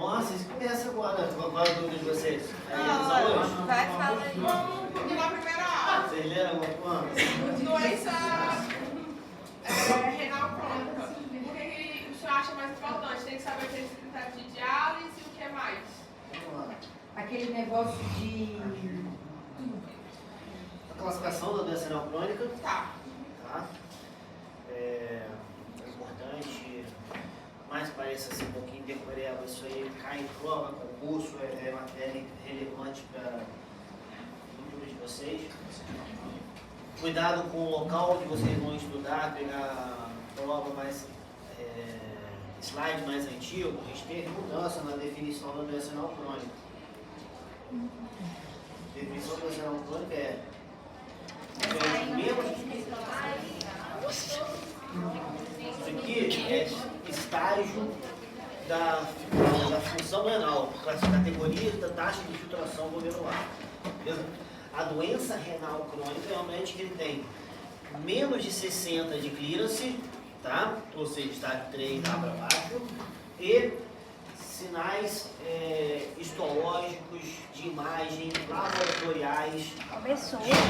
Nossa, isso começa agora. Qual a dúvida de vocês? Vai, fala aí. Vamos lá, primeira aula. Vocês leram alguma coisa? Doença renal crônica. O que o senhor acha mais importante? Tem que saber o que é necessidade de diálise e o que é mais? Vamos lá. Aquele negócio de... A classificação da doença renal crônica. Tá. Tá? É importante, mais parece assim um pouquinho decoreba, isso aí cai em prova, concurso, é matéria relevante para muitos de vocês. Cuidado com o local onde vocês vão estudar, pegar prova mais, slide mais antigo, a gente teve mudança na definição da doença renal crônica. A definição da doença renal crônica é isso aqui é estágio da função renal, categoria da taxa de filtração glomerular. Beleza? A doença renal crônica realmente que ele tem menos de 60 de clearance, tá? Ou seja, estágio 3 lá para baixo, e sinais histológicos de imagem laboratoriais de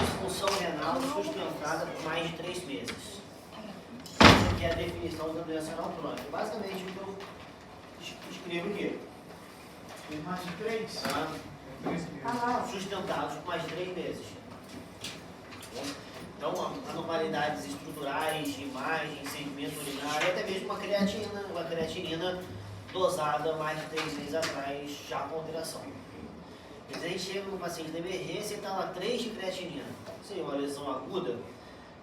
disfunção renal sustentada por mais de 3 meses. Essa aqui é a definição da doença renal crônica. Basicamente, o que eu escrevo aqui. Tem mais de 3? Sustentados por mais de 3 meses. Então, anormalidades estruturais, de imagem, sedimento urinário, até mesmo uma creatinina dosada mais de 3 meses atrás, já com alteração. Mas a gente chega no paciente da emergência e está lá 3 de creatinina. Se é uma lesão aguda,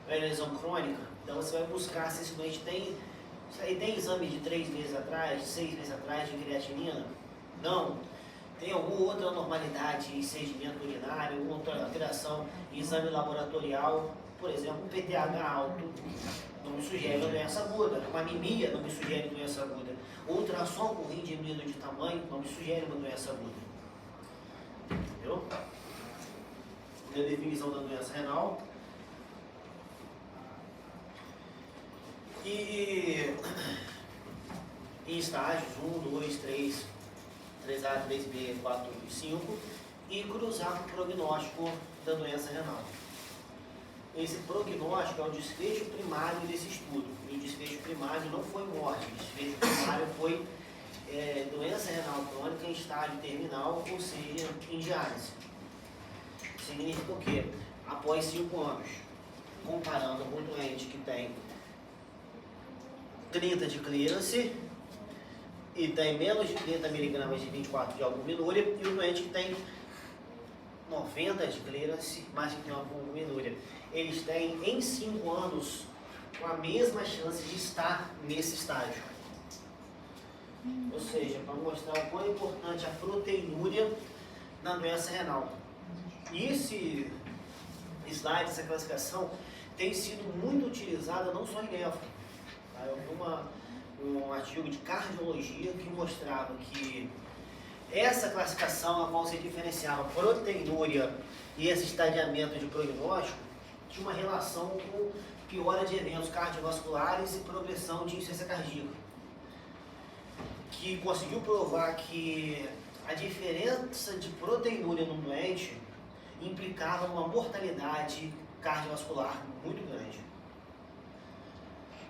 é uma lesão crônica, então você vai buscar se esse doente tem exame de 3 meses atrás, de 6 meses atrás de creatinina? Não. Tem alguma outra anormalidade em sedimento urinário, alguma outra alteração em exame laboratorial, por exemplo, um PTH alto, não me sugere uma doença aguda. Uma anemia não me sugere doença aguda. Ultrassom com rim diminuído de tamanho não me sugere uma doença aguda. Entendeu? E a definição da doença renal. E em estágios 1, 2, 3, 3A, 3B, 4 e 5, e cruzar com o prognóstico da doença renal. Esse prognóstico é o desfecho primário desse estudo. E o desfecho primário não foi morte, o desfecho primário foi doença renal crônica em estágio terminal, ou seja, em diálise. Significa o quê? Após 5 anos, comparando com um doente que tem 30 de clearance e tem menos de 30 miligramas de 24 de albuminúria, e o doente que tem 90 de clearance, mais de 9 de albuminúria. Eles têm, em 5 anos, a mesma chance de estar nesse estágio. Ou seja, para mostrar o quão importante a proteinúria na doença renal. E esse slide, essa classificação, tem sido muito utilizada não só em nefro. Eu vi um artigo de cardiologia que mostrava que essa classificação, a qual se diferenciava proteinúria e esse estadiamento de prognóstico, tinha uma relação com piora de eventos cardiovasculares e progressão de insuficiência cardíaca, que conseguiu provar que a diferença de proteinúria no doente implicava uma mortalidade cardiovascular muito grande.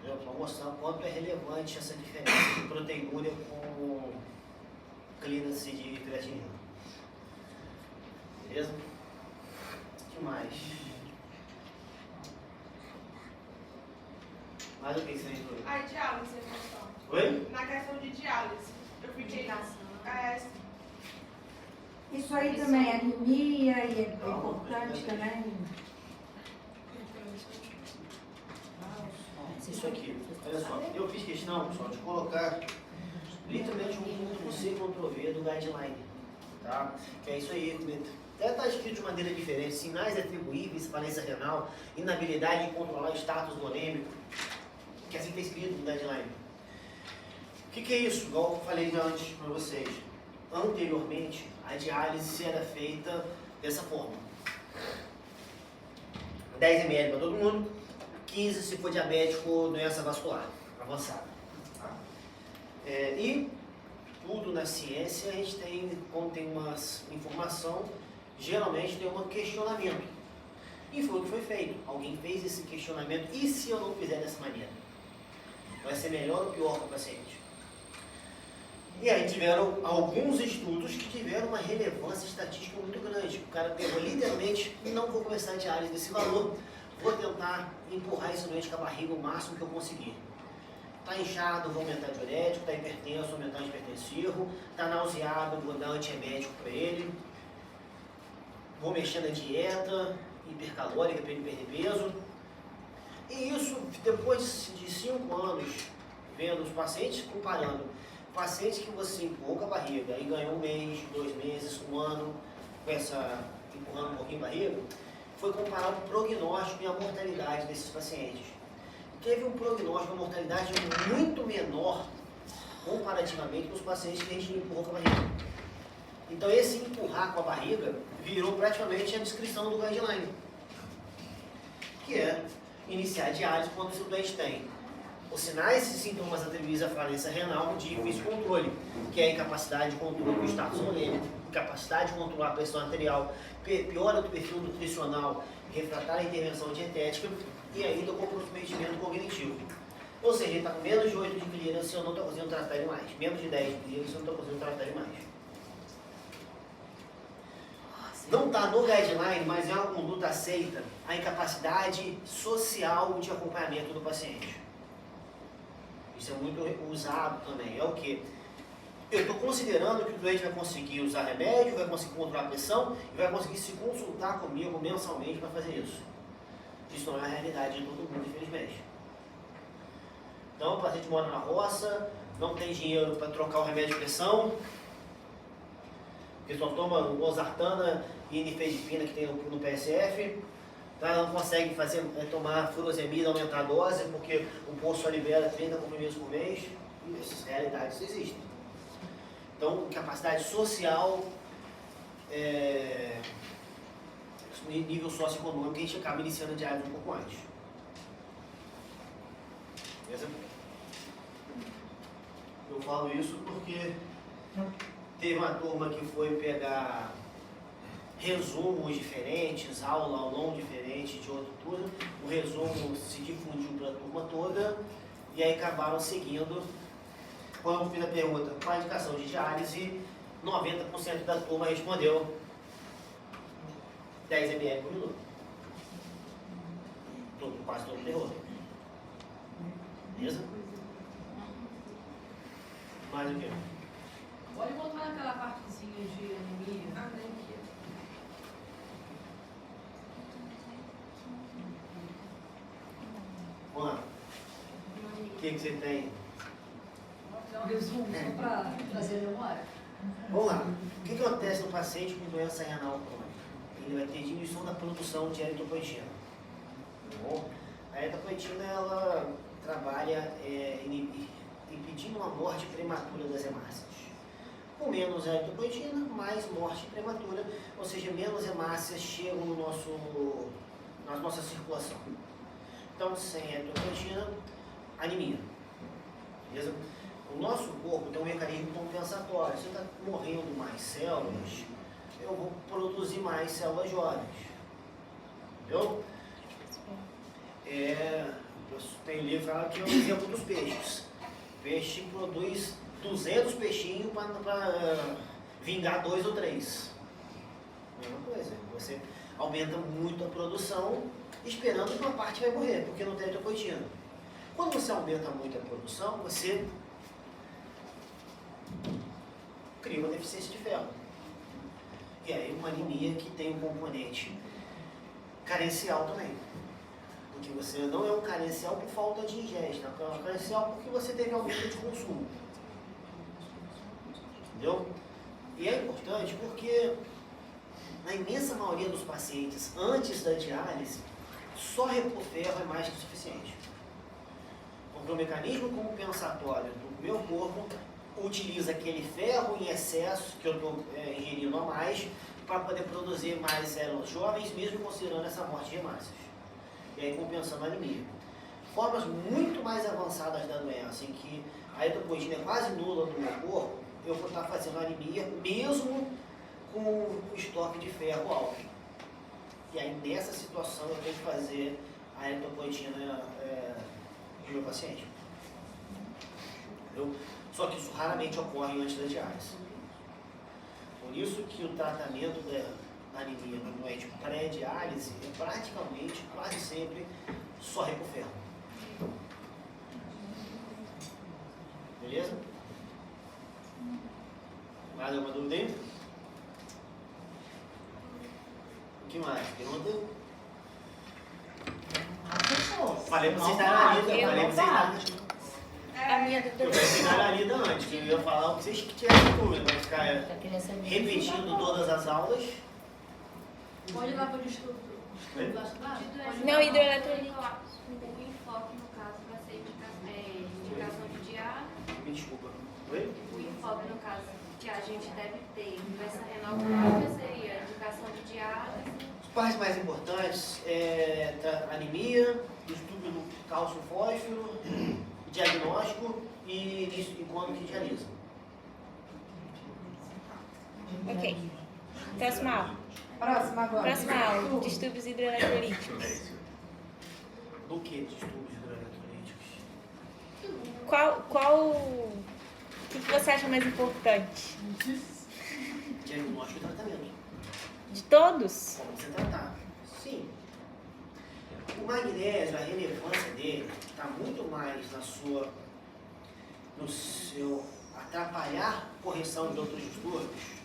Para mostrar o quanto é relevante essa diferença de proteinúria com clearance de creatinina. Beleza? O que mais? Mais o que você tem? A diálise, pessoal. Oi? Na questão de diálise, eu fiquei... Isso aí também é anemia e é importante também. Isso aqui, olha só, eu fiz questão, pessoal, de colocar literalmente um C Ctrl V do guideline, tá? Que é isso aí, até está escrito de maneira diferente: sinais atribuíveis, falência renal, inabilidade de controlar status volêmico, que é assim que está escrito no guideline. O que é isso? Igual eu falei antes para vocês, anteriormente a diálise era feita dessa forma: 10 ml para todo mundo, 15 se for diabético ou doença vascular avançada. Tá? E tudo na ciência, a gente tem, quando tem uma informação, geralmente tem um questionamento. E foi o que foi feito. Alguém fez esse questionamento. E se eu não fizer dessa maneira? Vai ser melhor ou pior para o paciente? E aí tiveram alguns estudos que tiveram uma relevância estatística muito grande. O cara pegou literalmente, não vou começar a diária desse valor, vou tentar empurrar esse doente com a barriga o máximo que eu conseguir. Está inchado, vou aumentar diurético, está hipertenso, vou aumentar hipertensivo, está nauseado, vou dar antiemético para ele, vou mexer na dieta hipercalórica para ele perder peso. E isso, depois de 5 anos, vendo os pacientes, comparando pacientes que você empurrou com a barriga e ganhou 1 mês, 2 meses, 1 ano, com essa empurrando um pouquinho a barriga, foi comparado o prognóstico e a mortalidade desses pacientes. Teve um prognóstico, uma mortalidade muito menor comparativamente com os pacientes que a gente empurrou com a barriga. Então esse empurrar com a barriga virou praticamente a descrição do guideline, que é iniciar a diálise quando o doente tem os sinais e sintomas atribuídos à falência renal de difícil controle, que é a incapacidade de controle do status olêmico, incapacidade de controlar a pressão arterial, piora do perfil nutricional, refratária à intervenção dietética e ainda o comprometimento cognitivo. Ou seja, ele está com menos de 8 de clearance e eu não estou conseguindo tratar ele mais. Menos de 10 de clearance e eu não estou conseguindo tratar ele mais. Não está no guideline, mas é uma conduta aceita a incapacidade social de acompanhamento do paciente. Isso é muito usado também. É o quê? Eu estou considerando que o doente vai conseguir usar remédio, vai conseguir controlar a pressão e vai conseguir se consultar comigo mensalmente para fazer isso. Isso não é a realidade de todo mundo, infelizmente. Então, o paciente mora na roça, não tem dinheiro para trocar o remédio de pressão, porque só toma losartana e nifedipina que tem no PSF, tá? Não consegue tomar furosemida, aumentar a dose, porque o posto só libera 30 comprimidos por mês. E essas realidades existem. Então, capacidade social, nível socioeconômico, a gente acaba iniciando a diálise um pouco antes. Beleza? Eu falo isso porque teve uma turma que foi pegar resumos diferentes, aula ao longo diferente de outro turno. O resumo se difundiu para a turma toda e aí acabaram seguindo. Quando eu fiz a pergunta, qual a indicação de diálise, 90% da turma respondeu 10 ml por minuto. Quase todo mundo errou. Beleza? Mais o quê? Pode voltar naquela partezinha de anemia. Anemia. Vamos lá. O que você tem? Um resumo, só para trazer a memória. Vamos lá. O que acontece no paciente com doença renal crônica? Ele vai ter diminuição da produção de eritropoetina. Tá bom? A eritropoetina, ela trabalha impedindo uma morte prematura das hemácias. Com menos eritropoetina, mais morte prematura, ou seja, menos hemácias chegam na nossa circulação. Então, sem eritropoetina, anemia. Beleza? O nosso corpo tem um mecanismo compensatório. Você está morrendo mais células, eu vou produzir mais células jovens. Entendeu? Tem um livro que fala que é o exemplo dos peixes. O peixe produz 200 peixinhos para vingar 2 ou 3. Mesma coisa. Você aumenta muito a produção esperando que uma parte vai morrer, porque não tem eritropoetina. Quando você aumenta muito a produção, você cria uma deficiência de ferro. E aí uma anemia que tem um componente carencial também. Porque você não é um carencial por falta de ingesta, é um carencial porque você teve aumento de consumo. Entendeu? E é importante porque na imensa maioria dos pacientes, antes da diálise, só repor ferro é mais que suficiente. Porque o mecanismo compensatório do meu corpo utiliza aquele ferro em excesso que eu estou ingerindo a mais para poder produzir mais células jovens, mesmo considerando essa morte de hemácias. E aí compensando a anemia. Formas muito mais avançadas da doença, em que a eritropoetina é quase nula no meu corpo, eu vou estar fazendo anemia mesmo com o estoque de ferro alto. E aí, nessa situação, eu tenho que fazer a eritropoetina do meu paciente. Entendeu? Só que isso raramente ocorre antes da diálise. Por isso que o tratamento da anemia no doente pré-diálise é praticamente, quase sempre, só repor ferro. Beleza? Mais alguma dúvida aí? O que mais? Pergunta? Falei pra vocês darem a lida. Falei pra vocês darem. A minha dúvida Eu pensei na lida antes, que eu ia falar o que vocês tivessem dúvida, vai ficar repetindo todas as aulas. Pode ir lá para o estudo lá estudar? Não, hidroeletrolite. O enfoque, no caso, vai ser indicação de diálise. Me desculpa. Oi? O enfoque, no caso, que a gente deve ter nessa renal crônica seria indicação de diálise. As partes mais importantes é anemia, estudo do cálcio fósforo, diagnóstico e quando que dialisa. Ok. Próxima aula. Próxima agora. Próxima aula. Distúrbios hidroeletrolíticos. Do que distúrbios hidroeletrolíticos? O que você acha mais importante? Diagnóstico e tratamento. De todos? Como você tratar? Sim. O magnésio, a relevância dele está muito mais no seu atrapalhar a correção de outros distúrbios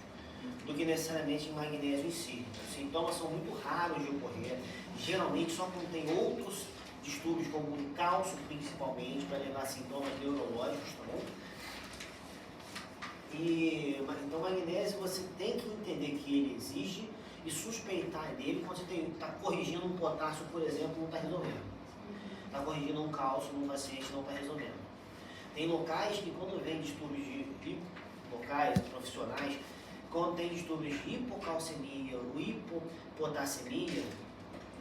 do que necessariamente em magnésio em si. Os sintomas são muito raros de ocorrer, geralmente só quando tem outros distúrbios, como o cálcio principalmente, para levar sintomas neurológicos, tá bom? Então, o magnésio você tem que entender que ele existe e suspeitar dele quando você está corrigindo um potássio, por exemplo, não está resolvendo. Está corrigindo um cálcio num paciente, não está resolvendo. Tem locais que quando vem distúrbios locais, profissionais, quando tem distúrbios de hipocalcemia ou hipopotassemia,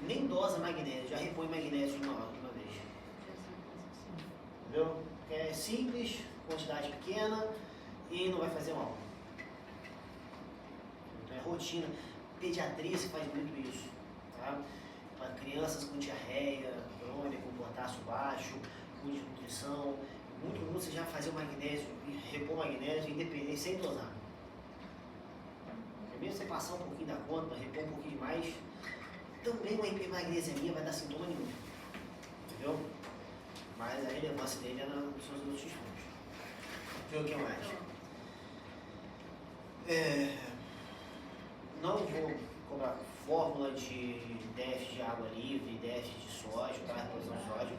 nem dosa magnésio, já repõe magnésio de uma vez. Entendeu? É simples, quantidade pequena e não vai fazer mal. Então é rotina. Pediatria se faz muito isso, tá? Para crianças com diarreia, crônica, com potássio baixo, com desnutrição, muito comum você já fazer o magnésio e repor magnésio independente, sem dosar. Primeiro você passar um pouquinho da conta, repor um pouquinho mais, também uma hipermagnesemia vai dar sintoma nenhum, entendeu? Mas a relevância dele é nos seus outros estudos. Ver o que mais? Não vou cobrar fórmula de déficit de água livre, déficit de sódio, tá? Reposição de sódio,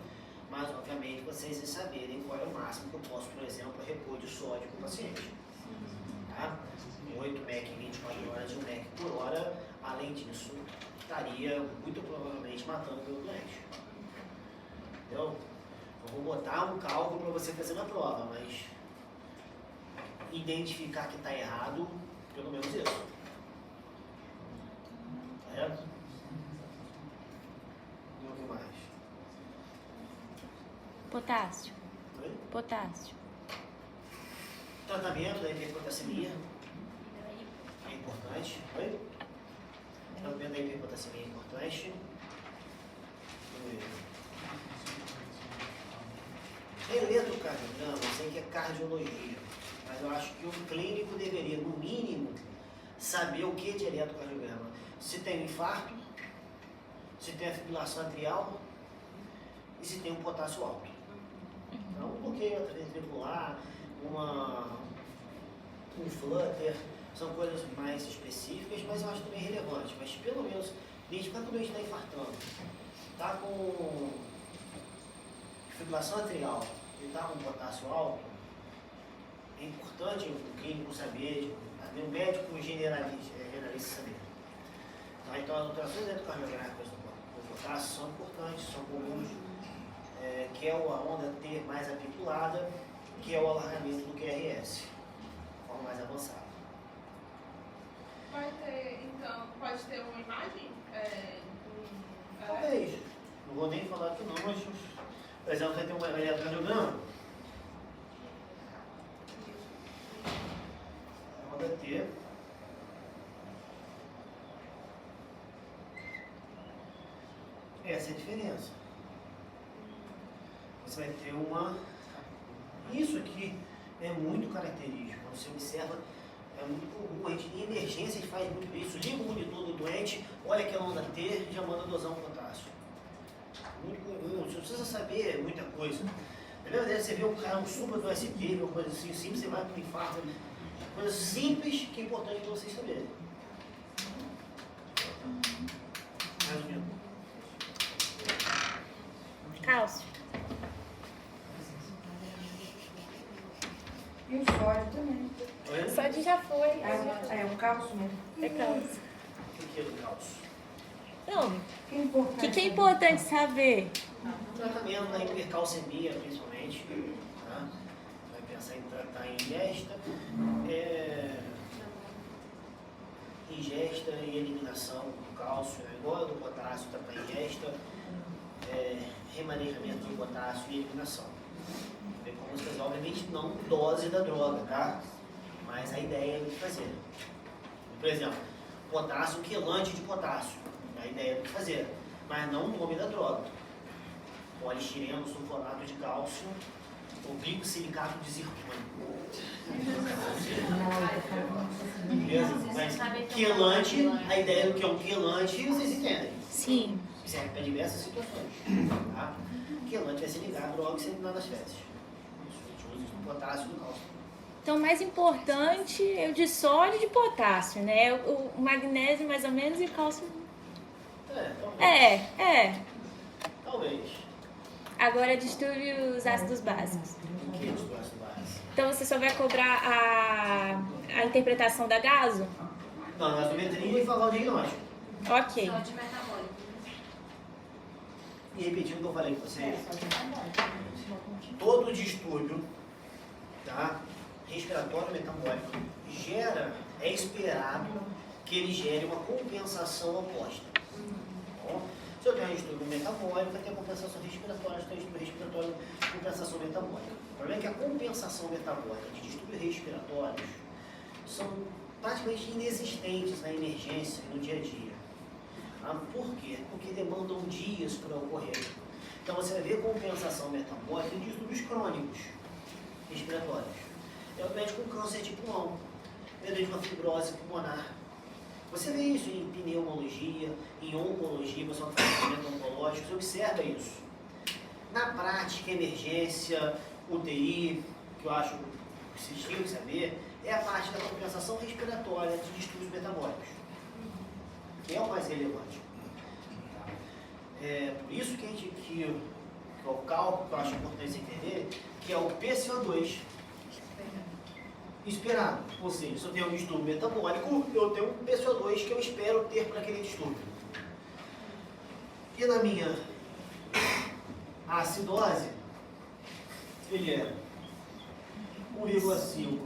mas obviamente vocês saberem qual é o máximo que eu posso, por exemplo, repor de sódio para o paciente. Tá? 8 mEq 24 horas de 1 mEq por hora, além disso, estaria muito provavelmente matando o meu doente. Entendeu? Eu vou botar um cálculo para você fazer na prova, mas identificar que está errado, pelo menos isso. Certo? E o que mais? Potássio. Oi? Potássio. Tratamento da hiperpotassemia é importante. Oi? Tratamento da hiperpotassemia é importante. Eletrocardiograma, eu sei que é cardiologia, mas eu acho que o clínico deveria, no mínimo, saber o que é de eletrocardiograma. Se tem um infarto, se tem a fibrilação atrial e se tem um potássio alto. Então, um bloqueio ventricular, um flutter, são coisas mais específicas, mas eu acho também relevante. Mas pelo menos, identificar quando a gente está infartando, está com fibrilação atrial e está com potássio alto, é importante o clínico saber, o médico generalista saber. Então as alterações eletrocardiográficas do potássio são importantes, são comuns, que é a onda T mais apiculada, que é o alargamento do QRS, de forma mais avançada. Vai ter, então, pode ter uma imagem? Talvez. Não vou nem falar aqui não, mas, por exemplo, você tem um eletrocardiograma. quê? Essa é a diferença. Você vai ter uma... Isso aqui é muito característico. Quando você observa, é muito comum. A gente, em emergência, a gente faz muito isso. Liga o monitor do doente, olha aquela onda T e já manda dosar um potássio. Muito comum. Você não precisa saber muita coisa. Da mesma maneira, você vê um cara, um supra do SP, uma coisa assim simples, você vai para o infarto. Coisa simples que é importante para vocês saberem. Mais ou menos. Cálcio. E o sódio também. Oi? O sódio já foi. É um cálcio mesmo. É cálcio. O que é do cálcio? Não, Que é importante. o que é importante saber? Tratamento da hipercalcemia, principalmente. Tá? Vai pensar em tratar em ingesta e eliminação do cálcio, igual a do potássio, tratar ingesta, remanejamento de potássio e eliminação. Ver como se faz, obviamente não dose da droga, tá? Mas a ideia é o que fazer. Por exemplo, potássio, quelante de potássio. A ideia é o que fazer, mas não o nome da droga. Polistireno, sulfonato de cálcio, ou glicosilicato de zircônio. Beleza? Mas quelante, a ideia do que é um quelante, vocês entendem. Sim. Serve para diversas situações. Tá? Quelante vai se ligar à droga e se eliminar das fezes. Isso, a gente usa isso no potássio e no cálcio. Então, o mais importante é o de sódio e de potássio, né? O magnésio, mais ou menos, e o cálcio. Talvez. Talvez. Agora, distúrbio os ácidos básicos. O que é os ácidos básicos? Então, você só vai cobrar a interpretação da gaso? Não, nós também teríamos que falar o diagnóstico. Ok. Sódio metabólico. E repetindo o que eu falei com vocês, todo distúrbio, tá, respiratório metabólico é esperado que ele gere uma compensação oposta. Bom, se eu tenho um distúrbio metabólico, vai ter compensação respiratória, se eu tenho distúrbio respiratório, compensação metabólica. O problema é que a compensação metabólica de distúrbios respiratórios são praticamente inexistentes na emergência e no dia a dia. Por quê? Porque demandam dias para ocorrer. Então você vai ver compensação metabólica em distúrbios crônicos respiratórios. É o doente com câncer de pulmão, é o doente com fibrose pulmonar. Você vê isso em pneumologia, em oncologia, você faz tratamento oncológico, você observa isso. Na prática, emergência, UTI, que eu acho que vocês tinham que saber, é a parte da compensação respiratória de distúrbios metabólicos, que é o mais relevante. É por isso que é o cálculo que eu acho importante você entender, que é o PCO2 esperado. Ou seja, se eu tenho um distúrbio metabólico, eu tenho um PCO2 que eu espero ter para aquele distúrbio. E na minha acidose, ele é 1,5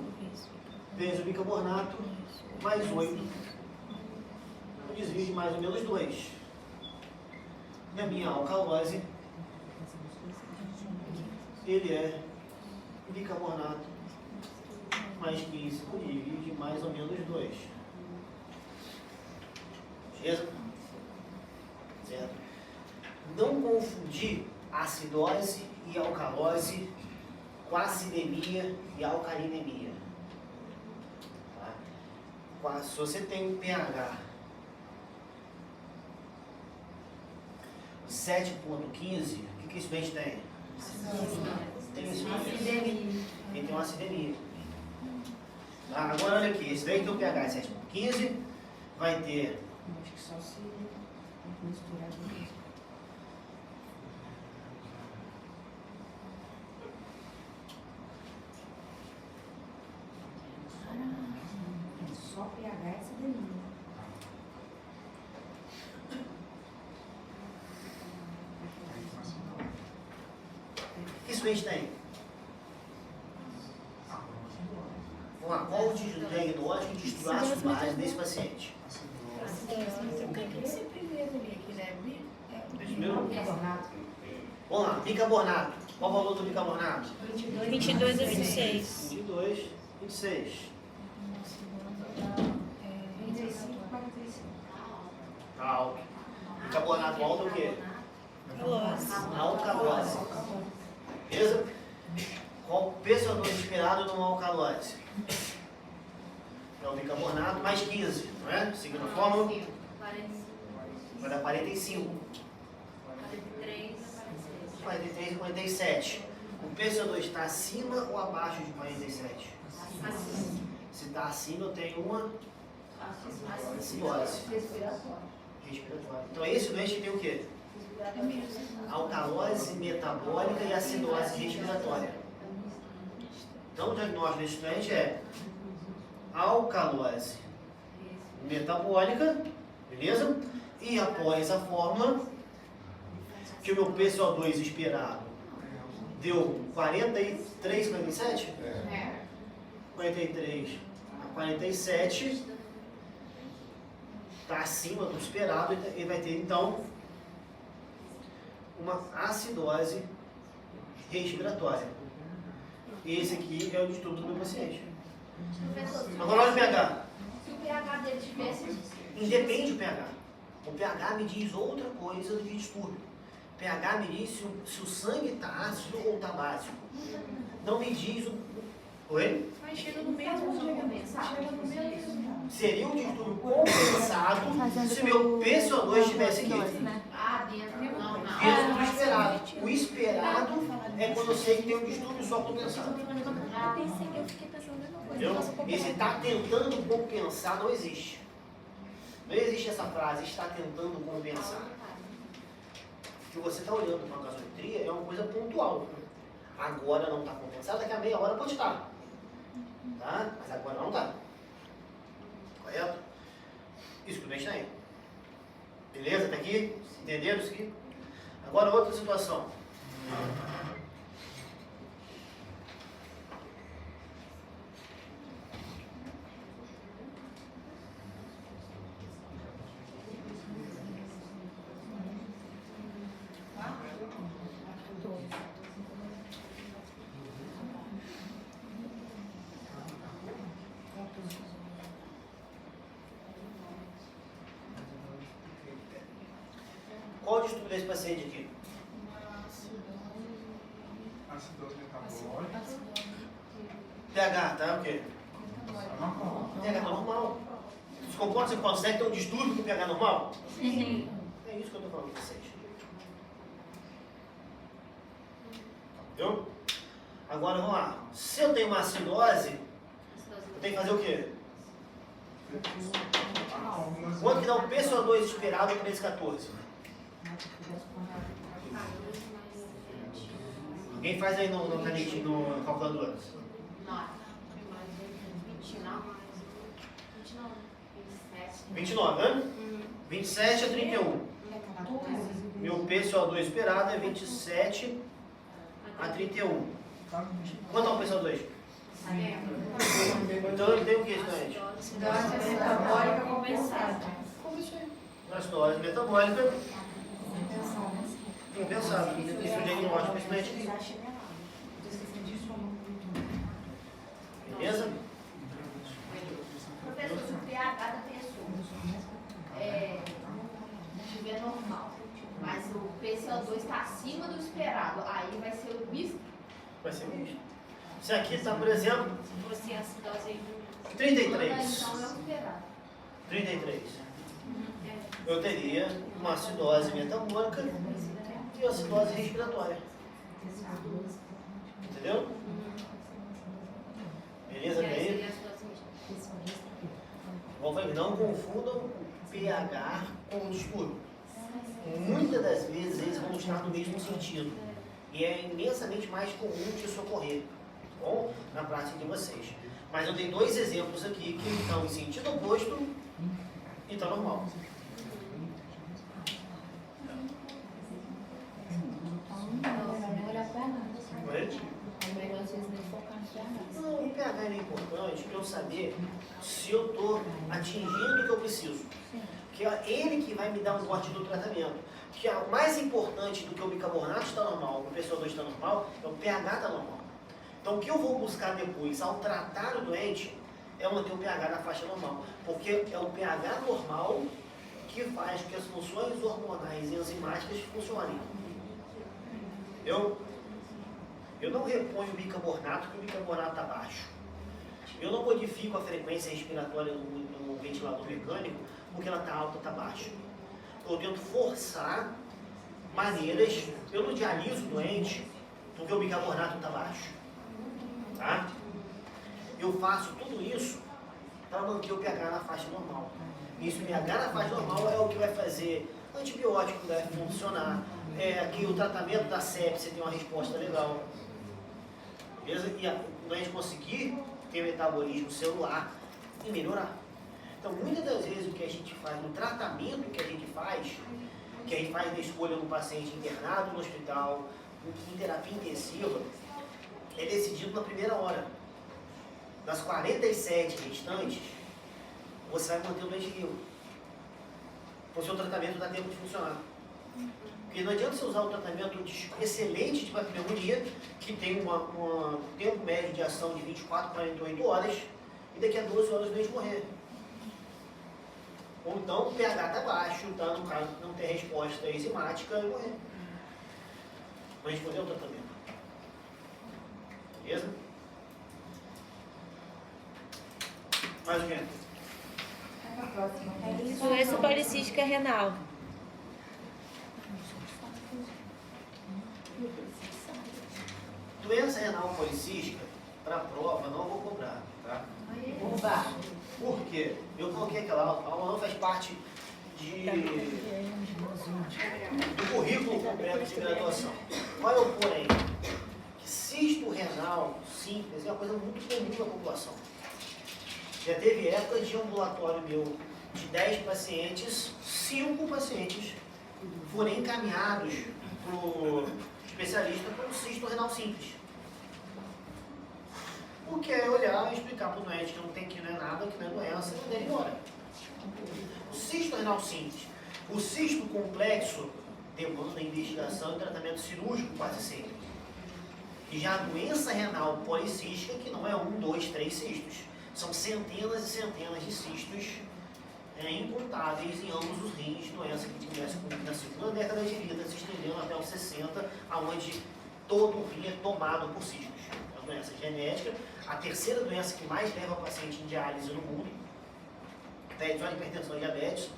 vezes o bicarbonato mais 8, um desvio de mais ou menos 2. Na minha alcalose, ele é bicarbonato mais 15 por desvio de mais ou menos 2. Beleza? Certo? Não confundir acidose e alcalose com acidemia e alcalinemia. Tá? Se você tem um pH 7,15, o que esse doente tem? Tem esse doente. Ele tem uma acidemia. Tá? Agora olha aqui, esse doente tem um pH 7,15, vai ter. Acho que só se misturar com isso. Só pH é acidemia. O que esse doente tem? Vamos lá, qual o diagnóstico de estuácio base desse paciente? Vamos lá, bicarbonato. Qual o valor do bicarbonato? 22 a 26. 22, 26. Tá alto. Bicarbonato alto é o quê? Alcalose. Beleza? Qual o PCO2 inspirado numa alcalose? É o bicarbonato mais 15, não é? Seguindo a fórmula, 45. vai dar 45. 43 a 46. 43 e 47. O PCO2 está acima ou abaixo de 47? Assim. Se está acima, eu tenho uma acidose respiratória. Então esse doente tem o quê? Alcalose metabólica e acidose respiratória. Então o diagnóstico desse doente é alcalose metabólica, beleza? E após a fórmula, que o meu PCO2 esperado deu 43, 47? É. 43 a 47 está acima do esperado e vai ter então uma acidose respiratória. Esse aqui é o distúrbio do meu paciente. Professor, Agora olha o pH. se o pH dele tivesse. Independe do pH. O pH me diz outra coisa do que distúrbio. O pH me diz se o sangue está ácido ou está básico. Não me diz o... Oi? Mas chega no mesmo chega no mesmo. Seria um distúrbio compensado se meu PCO2 estivesse aqui. Ah, dentro. Não. Dentro do esperado. O esperado é quando eu sei que tem um distúrbio só compensado. Eu fiquei pensando a mesma coisa. Entendeu? Nossa, como Esse está tentando compensar não existe. Não existe essa frase, está tentando compensar. O que você está olhando para a gasometria é uma coisa pontual. Agora não está compensado, daqui a meia hora pode estar. Tá? Mas agora não está. Correto? Isso que o dente está aí. Beleza? Tá aqui? Entenderam isso aqui? Agora outra situação. Qual o distúrbio desse paciente aqui? Acidose metabólica. pH, tá? O quê? pH normal. Os compostos você consegue ter um distúrbio com pH normal? Sim. É isso que eu estou falando com vocês. Entendeu? Agora vamos lá. Se eu tenho uma acidose, eu tenho que fazer o quê? Quanto que dá o PCO2 esperado para esse 14? Alguém faz aí no canetinho, no calculador. 29, né? 27 a 31. Meu PCO2 esperado é 27 a 31. Quanto é o PCO2? Então ele tem o que, estudante? Acidose metabólica compensada. Acidose metabólica compensada. Isso é o diagnóstico estudante aqui. Beleza? Professor, se o pH da pessoa estiver normal, mas o PCO2 está acima do esperado, aí vai ser o misto. Vai ser misto. Se aqui está, por exemplo, Você acidose aí. 33. Então é o esperado. 33. Eu teria uma acidose metabólica e uma acidose respiratória. Entendeu? Beleza? Bem? Não confundam o pH com o distúrbio. Muitas das vezes eles vão estar no mesmo sentido. E é imensamente mais comum disso ocorrer, tá bom? Na prática de vocês. Mas eu dei dois exemplos aqui que estão em sentido oposto e estão normal. Oi? Não, o pH é importante para eu saber se eu estou atingindo o que eu preciso. Que é ele que vai me dar um norte do tratamento. Que é o mais importante do que o bicarbonato está normal, o PCO2 está normal, é o pH está normal. Então o que eu vou buscar depois ao tratar o doente é manter o pH na faixa normal. Porque é o pH normal que faz com que as funções hormonais e enzimáticas funcionem. Eu não reponho o bicarbonato porque o bicarbonato está baixo. Eu não modifico a frequência respiratória no ventilador mecânico porque ela está alta, está baixa. Eu tento forçar maneiras, eu não dialiso o doente porque o bicarbonato está baixo. Tá? Eu faço tudo isso para manter o pH na faixa normal. Isso, o pH na faixa normal é o que vai fazer o antibiótico deve funcionar, que o tratamento da sepse tem uma resposta legal. Beleza? E o doente conseguir ter metabolismo celular e melhorar. Então, muitas das vezes o que a gente faz, no tratamento que a gente faz da escolha do paciente internado no hospital, em terapia intensiva, é decidido na primeira hora. Das 47 restantes, você vai manter o doente vivo. O seu tratamento dá tempo de funcionar. Porque não adianta você usar um tratamento excelente de pneumonia, que tem um tempo médio de ação de 24 a 48 horas, e daqui a 12 horas o doente morrer. Ou então o pH está baixo, tá, no caso não ter resposta enzimática e morrer. Não responder o tratamento. Beleza? Mais o quê? Doença policística renal. Doença renal policística, para a prova, não vou cobrar, tá? Por quê? Eu coloquei aquela aula, não faz parte do currículo completo de graduação. Qual é o porém? Que cisto renal simples é uma coisa muito comum na população. Já teve época de ambulatório meu de 10 pacientes, 5 pacientes foram encaminhados para o especialista com cisto renal simples. O que é olhar e explicar para o doente que não tem, que não é nada, que não é doença, e ele embora. O cisto renal simples. O cisto complexo demanda investigação e tratamento cirúrgico quase sempre. E já a doença renal policística, que não é 1, 2, 3 cistos. São centenas e centenas de cistos incontáveis em ambos os rins, doença que começa na segunda década de vida, se estendendo até os 60, onde todo o rim é tomado por cistos. É uma doença genética, a terceira doença que mais leva o paciente em diálise no mundo, pede só hipertensão e diabetes,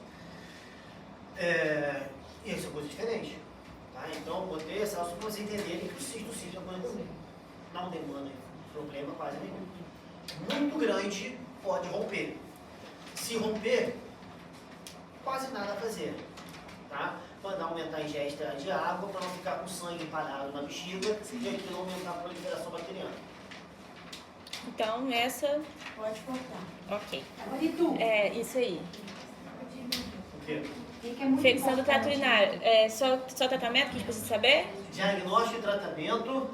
e isso é coisa diferente. Tá? Então, botei essa só para vocês entenderem que o cisto simples é uma coisa comum. Não demanda problema quase nenhum. Muito grande, pode romper. Se romper, quase nada a fazer. Tá? Mandar aumentar a ingesta de água para não ficar com sangue parado na bexiga e aquilo aumentar a proliferação bacteriana. Então, essa... Pode cortar. Ok. Agora e tu? É, isso aí. O quê? Que é muito Infecção do trato importante. urinário. Só tratamento que a gente precisa saber? Diagnóstico e tratamento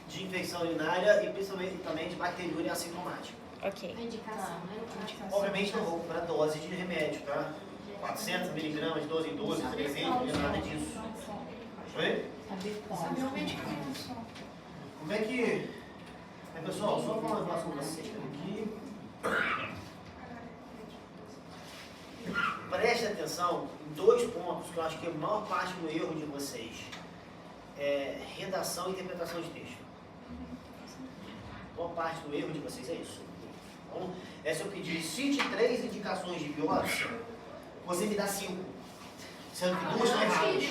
de infecção urinária e principalmente também de bacteriúria assintomática. Ok. A indicação, né? Obviamente não vou comprar dose de remédio, tá? 400 miligramas, 12 em 12, 300, não é nada disso. Oi? Saber o medicamento só. Como é que... pessoal, só falar uma informação para vocês aqui. Preste atenção em 2 pontos que eu acho que é a maior parte do erro de vocês. Redação e interpretação de texto. A maior parte do erro de vocês é isso. Então, se eu pedir cite 3 indicações de biópsia, você me dá 5. Sendo que 2 estão erradas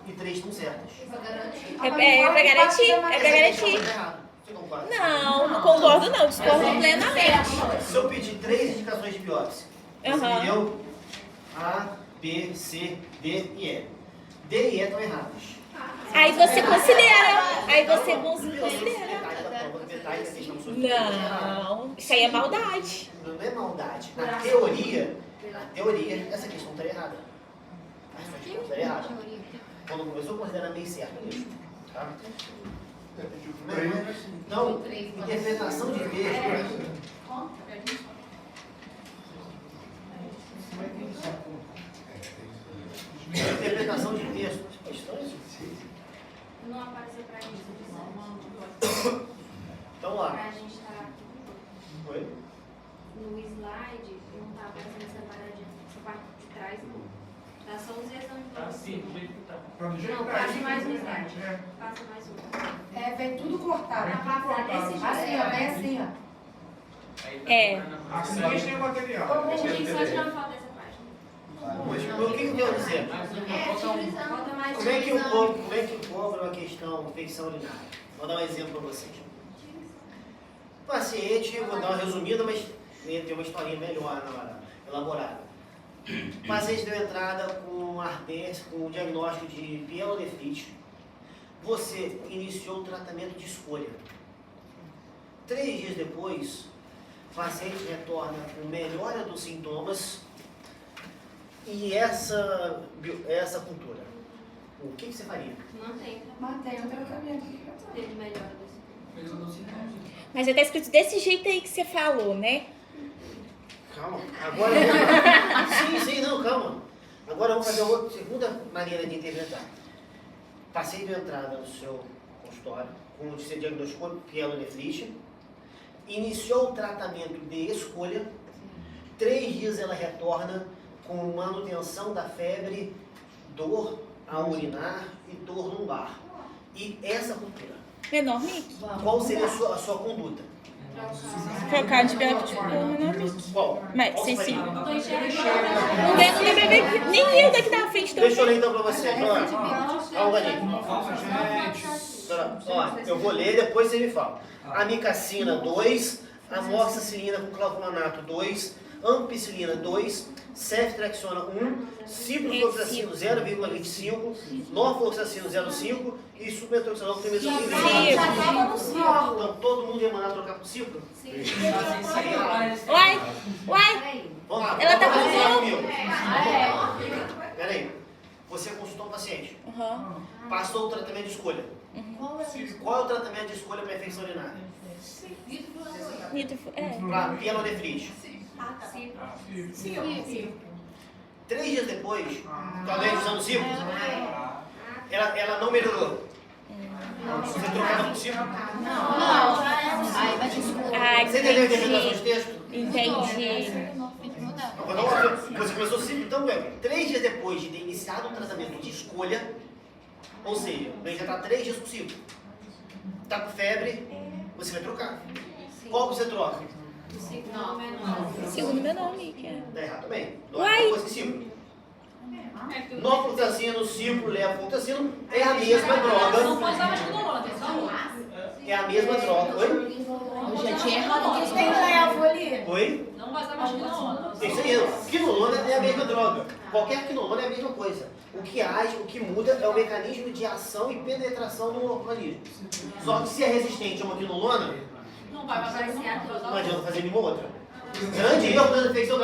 e 3 estão certas. É pra garantir. É pra garantir. Você concorda? Não concordo não. Discordo plenamente. Se eu pedir 3 indicações de biópsia, você deu A, B, C, D e E. D e E estão erradas. Aí você considera. Aí você considera. Metade da prova, metade da questão sobre Não. Isso aí é maldade. Não é maldade. Na teoria, essa questão está errada. A questão está errada. Quando o professor considera bem certo isso. Tá? Então, interpretação de texto. Interpretação de texto. Questões? Não apareceu pra gente, Então lá. pra gente estar Oi? no slide, não tá aparecendo separadinho. Essa parte de trás não. Tá só os exames de Tá assim, do jeito que tá. Não, passa mais um slide. Passa mais um. É, vem tudo cortado. Tá passando desse jeito. Assim, ó, vem assim, ó. Assim a gente tem o material. Gente, só tirando foto dessa página. Mas o que eu quero dizer? Bota mais Como é que o povo é uma questão de infecção urinária? Vou dar um exemplo para vocês. O paciente, vou dar uma resumida, mas tem uma historinha melhor, elaborada. O paciente deu entrada com ardência, com um diagnóstico de pielonefrite. Você iniciou o tratamento de escolha. 3 dias depois, o paciente retorna com melhora dos sintomas e essa cultura. O que você faria? Mantém o tratamento. Teve melhora desse. Mas já tá escrito desse jeito aí que você falou, né? Calma. Agora sim, não, calma. Agora vamos fazer outra segunda maneira de interpretar. Passei de entrada no seu consultório, com o seu diagnóstico pielonefrite, iniciou o tratamento de escolha, 3 dias ela retorna com manutenção da febre, dor ao urinar e dor lombar. E essa cultura. Menor, Mick? Qual seria a sua conduta? Trocar antibiótico por menor, Mick. Qual? Mas, Qual sim, você sim. faria? Não tem bebê, nem eu daqui da frente. Deixa eu ler então pra você. Calma, Ó, eu vou ler, depois você me fala. Amicacina 2, amoxicilina com clavulanato 2, ampicilina 2, ceftriaxona 1, ciprofloxacino 0,25, norfloxacino 0,5 e supertoxinol com trimetrozina. Então todo mundo ia mandar trocar por cipro? Sim. Uai! Vamos lá, Ela tá vamos com lá fome. comigo. Peraí, você consultou um paciente, passou o tratamento de escolha. Qual é o tratamento de escolha para infecção urinária? Para pielonefrite. Sim. 3 dias depois, talvez usando cipro, ela não melhorou. Você trocava por cipro? Você entendeu a interpretação de texto? Entendi. Você começou cipro, então, 3 dias depois de ter iniciado o tratamento de escolha, ou seja, ele já está 3 dias com cipro. Está com febre, você vai trocar. Qual que você troca? Segundo menor, Mick. Está errado também. Uai. Depois que cipro. Norfloxacino, cipro, levofloxacino é a mesma droga. Não pode usar mais quinolona, atenção. É a mesma droga. Oi? Eu já tinha errado que tem levo ali. Oi? Não vai usar mais quinolona. Isso aí, quinolona é a mesma droga. Qualquer quinolona é a mesma coisa. O que age, o que muda é o mecanismo de ação e penetração no organismo. Só que se é resistente a uma quinolona, Não vai usar quinolona. não adianta fazer nenhuma outra. Grande erro da infecção.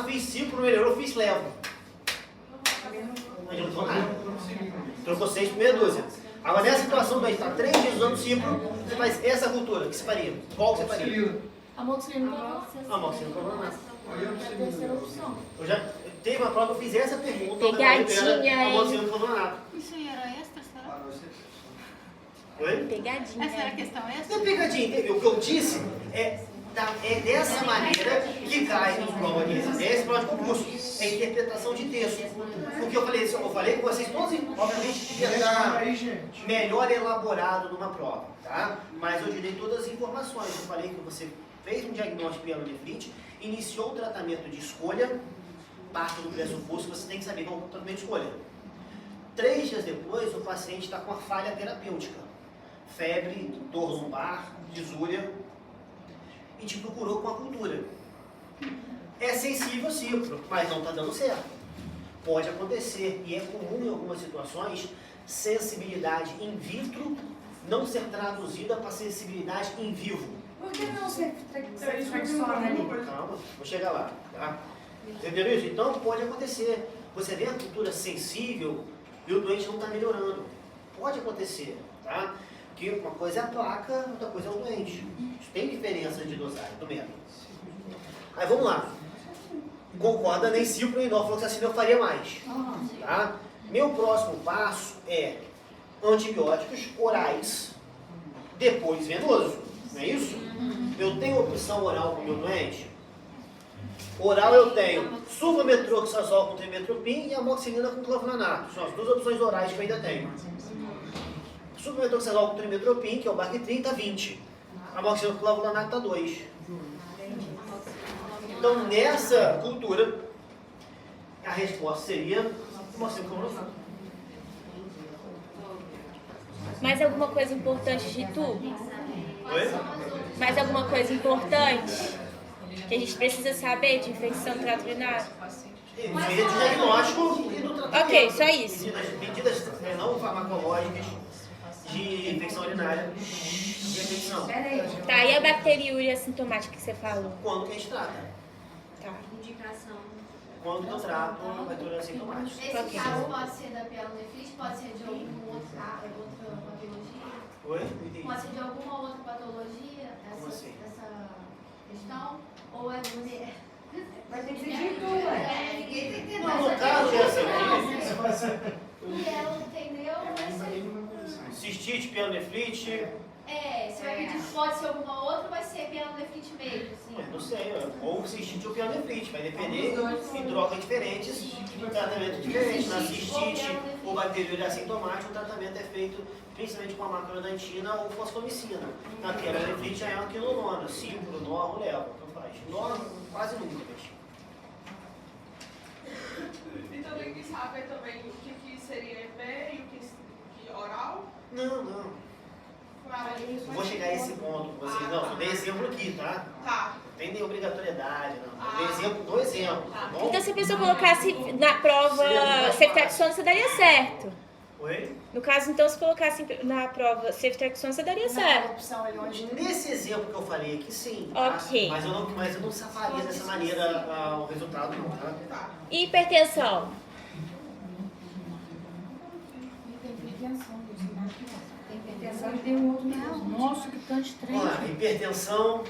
Fiz cipro, melhorou, fiz levo. Não adianta nada. Trocou 6 por meia dúzia. Agora nessa situação, daí está 3 dias usando cipro, você faz essa cultura. O que você faria? Qual que você faria? Amoxicilina. Amoxicilina com clavulanato. É a terceira opção. Eu já teve uma prova que eu fiz essa pergunta. Pegadinha, hein? Amoxicilina com clavulanato. Isso aí era extra, será? Oi? Pegadinha. Essa era a questão extra? Não é pegadinha, entendeu? O que eu disse é dessa maneira que cai nos provas de resistência, prova de concurso. É interpretação de texto. Porque eu falei com vocês todos, obviamente, que ia estar melhor elaborado numa prova, tá? Mas eu dei todas as informações. Eu falei que você fez um diagnóstico de pielonefrite, iniciou o tratamento de escolha, parte do pressuposto, você tem que saber qual é o tratamento de escolha. 3 dias depois, o paciente está com a falha terapêutica. Febre, dor lombar, disúria, e te procurou com a cultura. É sensível cipro, mas não está dando certo. Pode acontecer, e é comum em algumas situações, sensibilidade in vitro não ser traduzida para sensibilidade in vivo. Por que não ser flexona ali? Calma, vou chegar lá. Tá? Entendeu isso? Então pode acontecer. Você vê a cultura sensível e o doente não está melhorando. Pode acontecer, tá? Que uma coisa é a placa, outra coisa é o doente. Tem diferença de dosagem do método. Aí vamos lá. Concorda, nem cipro nem norfloxacina eu faria mais. Tá? Meu próximo passo é antibióticos orais, depois venoso. Não é isso? Eu tenho opção oral para o meu doente? Oral eu tenho sulfametroxazol com trimestoprim e amoxicilina com clavulanato. São as duas opções orais que eu ainda tenho. Sulfametroxazol com trimestoprim, que é o Bactrim, está 20. Amoxicilina com clavulanato está 2. Então, nessa cultura, a resposta seria amoxicilina com clavulanato. Mais alguma coisa importante de tu? Oi? Mais alguma coisa importante que a gente precisa saber de infecção trato urinário? Meio de diagnóstico e do tratamento. Ok, só isso. Medidas não farmacológicas de infecção urinária de infecção. Tá, e a bacteriúria assintomática que você falou? Quando que a gente trata? Tá. Indicação. Quando que eu trato a bacteriúria assintomática. Esse caso pode ser da pielonefrite, pode ser de alguma outra patologia? Oi? Não entendi. Pode ser de alguma outra patologia, Como assim? essa questão? Ou é mulher? Vai ter que ser de tu, ué. Ninguém tá entendendo. Não, no caso dessa aqui, E ela entendeu, vai ser. cistite, pielonefrite, Você vai pedir se pode ser alguma outra ou vai ser pielonefrite mesmo, assim? não sei, ou cistite ou pielonefrite, vai depender de drogas diferentes, tratamento diferente. Na cistite ou bacteriúria assintomática, o tratamento é feito principalmente com a macrodantina ou fosfomicina. Na pielonefrite já é uma quinolona, cipro, normo, leva, não faz. Normo, quase nunca, mas... Então tem que saber também o que seria EP e o que oral. Não. Eu vou chegar a esse ponto com vocês. Não, eu dei exemplo aqui, tá? Tá. Não tem nem obrigatoriedade, não. Eu dei exemplo do exemplo, tá bom? Então, se a pessoa colocasse na prova ceftriaxona, você daria certo. Oi? No caso, então, se colocasse na prova ceftriaxona, você daria certo. Opção ali onde Nesse exemplo que eu falei aqui, sim. Tá? Ok. Mas eu não safaria dessa maneira o resultado, não, tá? Tá. E hipertensão? hipertensão e tem um outro mecanismo. Nossa, que tanto estranho. Vamos lá, hipertensão,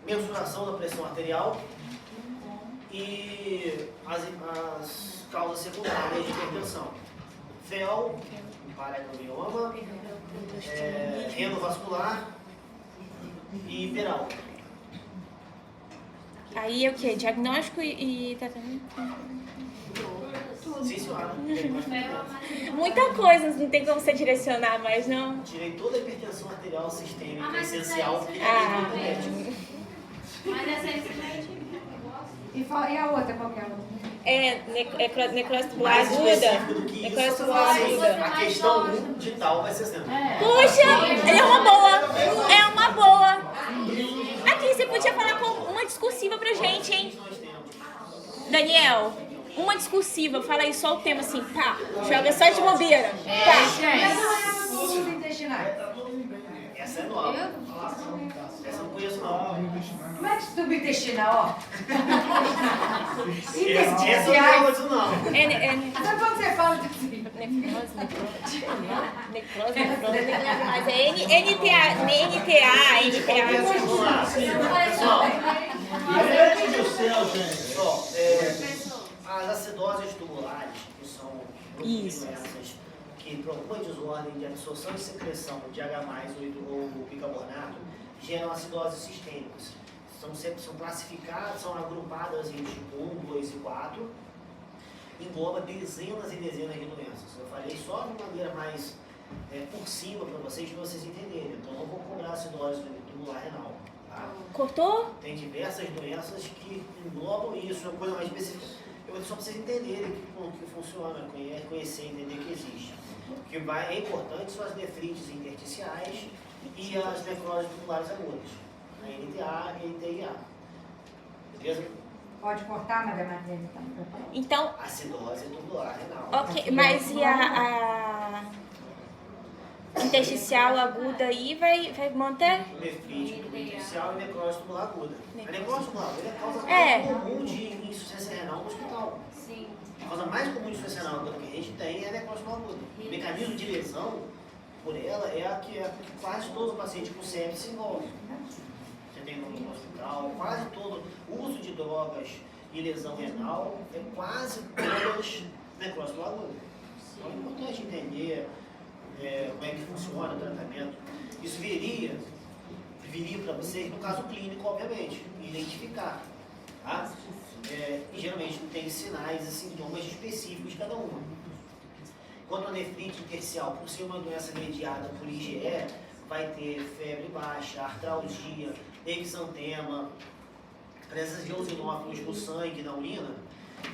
mensuração da pressão arterial e as causas secundárias de hipertensão. FeO, paraganglioma, reno vascular e hiperal. Aí é o quê? Diagnóstico e tratamento? Sim, senhora. Muita coisa, não tem como você direcionar mais, não? Tirei toda a hipertensão arterial sistêmica mas isso essencial aí- que Ah, Mas essa aí você vai E a outra, qual que é a outra? Necrose tubular mais aguda. específico do que isso, Necrose eu tubular falo assim, aguda. a questão 1 de tal vai ser sendo. Puxa, é uma boa. É uma boa. Aqui, você podia falar com uma discursiva pra gente, hein? Daniel, uma discursiva. Fala aí só o tema assim, pá. Joga só de bobeira. Tá. Tubos intestinais. Essa é nova. Essa eu não conheço, não. Como é que tubo intestinal, ó? Essa eu não conheço, não. Sabe quando você fala assim? Necrose. Mas é NTA. Vamos lá. Pessoal, Gente do céu, gente. pessoal, as acidoses tubulares, que são Isso. doenças que por alguma desordem de absorção e secreção de H+, ou bicarbonato, geram acidoses sistêmicas. São classificadas, são agrupadas em tipo 1, 2 e 4, engloba dezenas e dezenas de doenças. Eu falei só de maneira mais por cima para vocês entenderem. Então não vou cobrar acidose tubular renal. Tá? Cortou? Tem diversas doenças que englobam isso, é uma coisa mais específica. Só para vocês entenderem que funciona, conhecer, entender que existe. O que é importante são as nefrites intersticiais e as necroses tubulares agudas. A NTA e a NTIA. Beleza? Pode cortar, Maria Marlene, então. Então, Acidose tubular renal. ok, mas e a intersticial aguda aí vai manter? Nefrite intersticial e necrose tubular aguda. A necrose tubular aguda é a causa É. mais comum de insuficiência renal no hospital. Sim. A causa mais comum de insuficiência renal aguda que a gente tem é a necrose tubular aguda. O mecanismo de lesão por ela é a que quase todo paciente com sepsis se envolve. Você tem no hospital, quase todo uso de drogas e lesão renal é quase todas necrose tubular aguda. Então é importante entender como é que funciona o tratamento. Isso viria para vocês, no caso clínico, obviamente, identificar. Tá? E geralmente tem sinais e sintomas específicos de cada uma. Quanto a nefrite intersticial, por ser uma doença mediada por IgE, vai ter febre baixa, artralgia, exantema, presença de eosinófilos no sangue, na urina.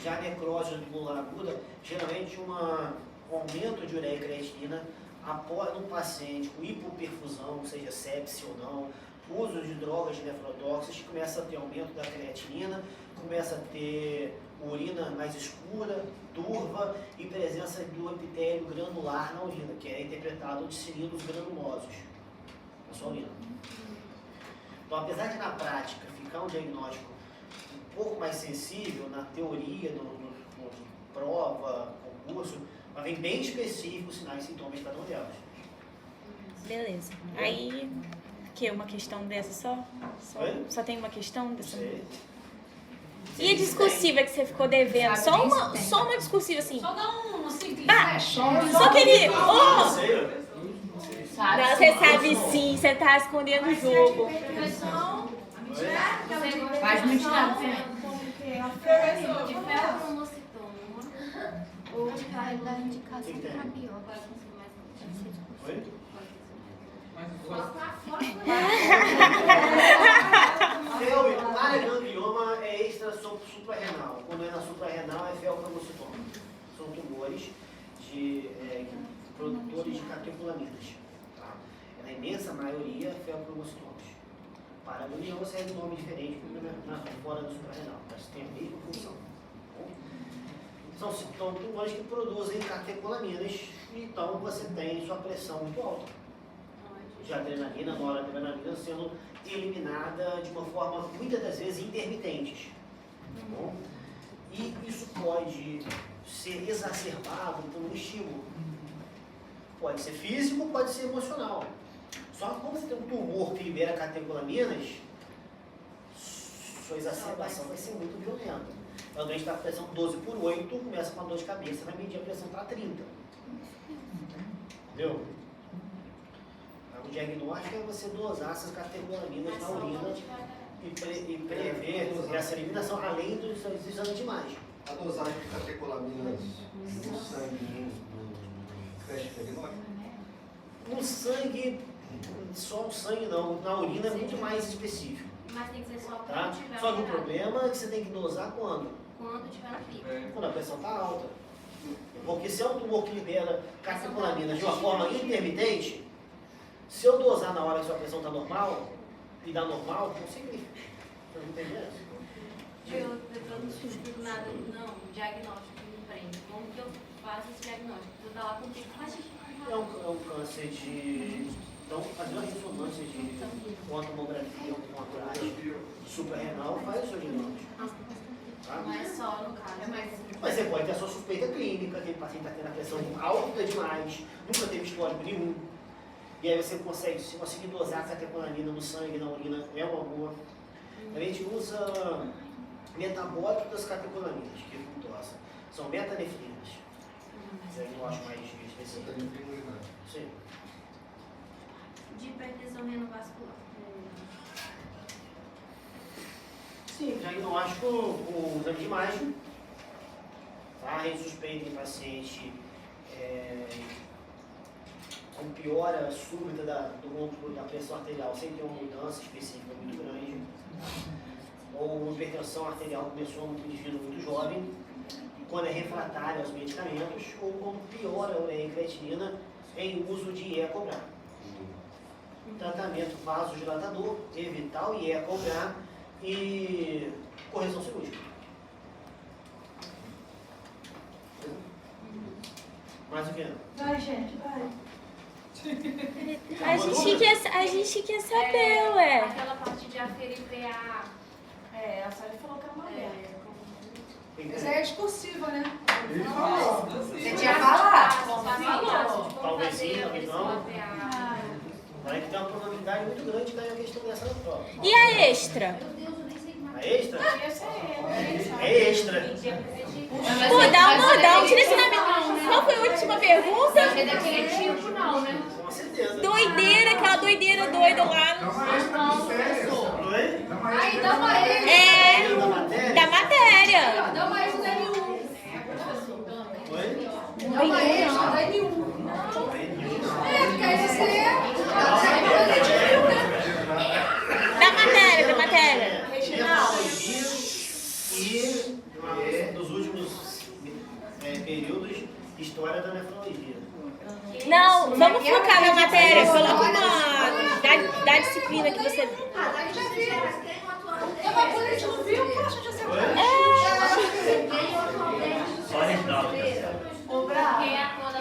Já a necrose tubular aguda, geralmente um aumento de ureia e creatinina após um paciente com hipoperfusão, seja sepse ou não, uso de drogas nefrotóxicas, começa a ter aumento da creatinina, começa a ter urina mais escura, turva e presença do epitélio granular na urina, que é interpretado de cilindros granulosos na sua urina. Então, apesar de na prática ficar um diagnóstico um pouco mais sensível na teoria, no prova, concurso, mas vem bem específico os sinais e sintomas de cada um delas. Beleza. Aí, que uma questão dessa só? Só tem uma questão dessa? E a discursiva que você ficou devendo? Só uma discursiva assim. Só dá um simples só aquele. Não, você sabe sim, você tá escondendo o jogo. Faz mentira. Professor, De ferropromocitoma ou de da indicação para pior. Agora não sei mais. Oi? Paraganglioma é extra-suprarrenal. Quando é na suprarrenal é feopromocitoma. São tumores produtores de catecolaminas. Tá? Na imensa maioria, feopromocitomas. Paraganglioma segue um nome diferente fora do suprarrenal, mas tem a mesma função. São tumores que produzem catecolaminas, então você tem sua pressão muito alta de adrenalina, noradrenalina sendo eliminada de uma forma, muitas das vezes, intermitente. Tá bom? E isso pode ser exacerbado por um estímulo. Pode ser físico, pode ser emocional. Só que como você tem um tumor que libera catecolaminas, sua exacerbação vai ser muito violenta. Então, a doente está com pressão 12/8, começa com a dor de cabeça, vai medir a pressão para 30. Entendeu? O diagnóstico é você dosar essas catecolaminas na urina e prever essa eliminação, além dos exames de imagem. A dosagem de catecolaminas no sangue fecha diagnóstico? No sangue, só o sangue não, na urina é muito mais específico. Mas tem que ser só Tá? quando tiver Só que o pico. problema é que você tem que dosar quando? Quando tiver no pico. Quando a pressão está alta. Porque se é um tumor que libera catecolaminas de uma forma intermitente, se eu dosar na hora que sua pressão está normal, e dá normal, não significa. Você não entendeu? Eu não explico nada, não, diagnóstico no prêmio. Como que eu faço esse diagnóstico? Eu tô lá com o pico, mas É um câncer de... Então, fazer uma ressonância de uma tomografia com atrás suprarrenal faz o seu diagnóstico. Tá? não é só no caso. Mas você pode ter a sua suspeita clínica, aquele paciente está tendo a pressão alta demais, nunca teve histórico nenhum. E aí você consegue, se conseguir dosar a catecolamina no sangue, na urina, é uma boa. A gente usa metabólico das catecolaminas, que dosa. São metanefrinas. Eu acho mais específico. Sim. De hipertensão renovascular. Sim, diagnóstico com exame de imagem. Tá? A gente suspeita em paciente com piora súbita da pressão arterial sem ter uma mudança específica muito grande. Ou hipertensão arterial começou no indivíduo muito jovem, quando é refratário aos medicamentos, ou quando piora a ureia e creatinina em uso de IE-cobrar. Tratamento vasodilatador, evitar o IE-cobrar e correção cirúrgica. Mais o que? Vai, gente, vai. A gente quer saber, ué. Aquela parte de aferir PA. a Sally falou que é uma merda. Isso aí é discursiva, né? Você tinha falado. Talvez sim, talvez não. Vai que tem uma probabilidade muito grande de cair a questão dessa na prova. E a extra? Meu Deus, eu nem sei mais. A extra? É extra. Dá um direcionamento. Qual foi a última pergunta? É daquele tipo, não, né? Com certeza. Doideira, aquela doideira doida lá. Então, a extra de 7 aí, dá uma aí. É, Da matéria? da matéria. Dá uma aí no N1. Oi? Dá uma aí, ó, da N1. Porque aí você... Da matéria, da matéria. Nefrologia e, nos últimos períodos, história da nefrologia. Não, vamos focar na matéria. Coloca uma da disciplina que você... É uma coisa que a gente não viu, poxa, já sei. Só resdaldo. Quem é a cor da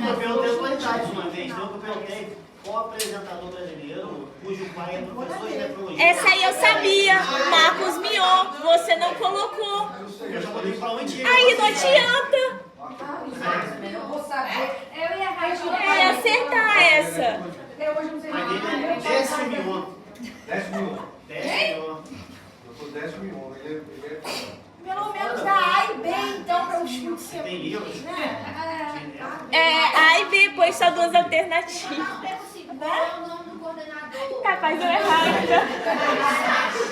Eu perguntei a qualidade uma vez, então eu perguntei qual apresentador brasileiro cujo pai é professor de nefrologia. Essa aí eu sabia. Marcos Mion. Você não colocou. Eu já mandei para uma antiga. Aí não adianta. Eu vou saber. Eu ia errar de Eu ia acertar essa. Eu hoje não sei Mas ele é 10 mil. 10 mil. 10 mil. Eu tô 10 mil. Ele é... Pelo menos da A e B, então, para os chutes ser. Tem livros? A e B, pois só duas alternativas. Não é possível. Qual é o nome do coordenador? Capaz eu errar.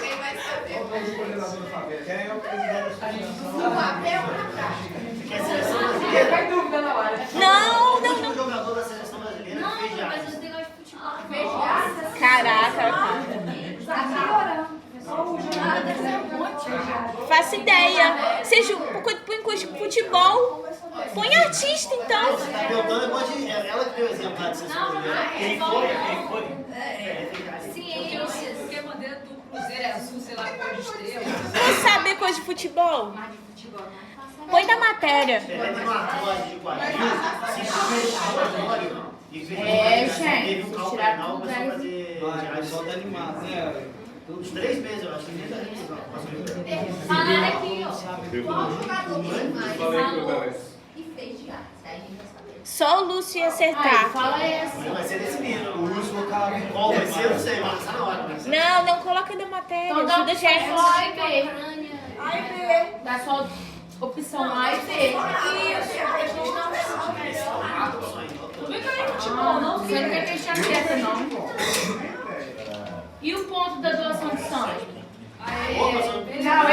Quem vai saber? Qual é o coordenador do Fabio? Quem é o presidente da No papel ou na prática? Que é a seleção brasileira? Vai dúvida na hora. Não, O não, último não. jogador da seleção brasileira Não, fez mas jazz. você negócio de futebol. Veja. Caraca. Tá piorando. Só o jornal deve ser um monte. Faço ideia. Seja põe coisa de futebol. Põe artista, então. Você tá perguntando, pode. Ela que deu o exemplo lá de seleção brasileira. Quem foi? Ciências. Porque a bandeira do Cruzeiro é azul, sei lá, cor de estrela. Vou saber coisa de futebol. Põe da matéria. Ele tem uma acorde de quadril, se chama e fez gente, teve um cálculo tirar renal, tudo começou a daí. fazer Vai, o diálise. pessoal tá animado, né? Uns 3 meses, eu acho que nem da Falaram aqui, ó. Qual jogador tem mais valor e fez de arte? Aí a gente vai saber. Só o Lúcio ia acertar. Fala essa. Vai ser desse nível. O Lúcio colocava qual vai ser, eu não sei, mas tá na hora. Mas... Não, não coloca da matéria. Então dá Ajuda a gente. só A e B. A e B. Dá só opção A e B. Isso, pra gente não Quatro opções. Não, não, você não quer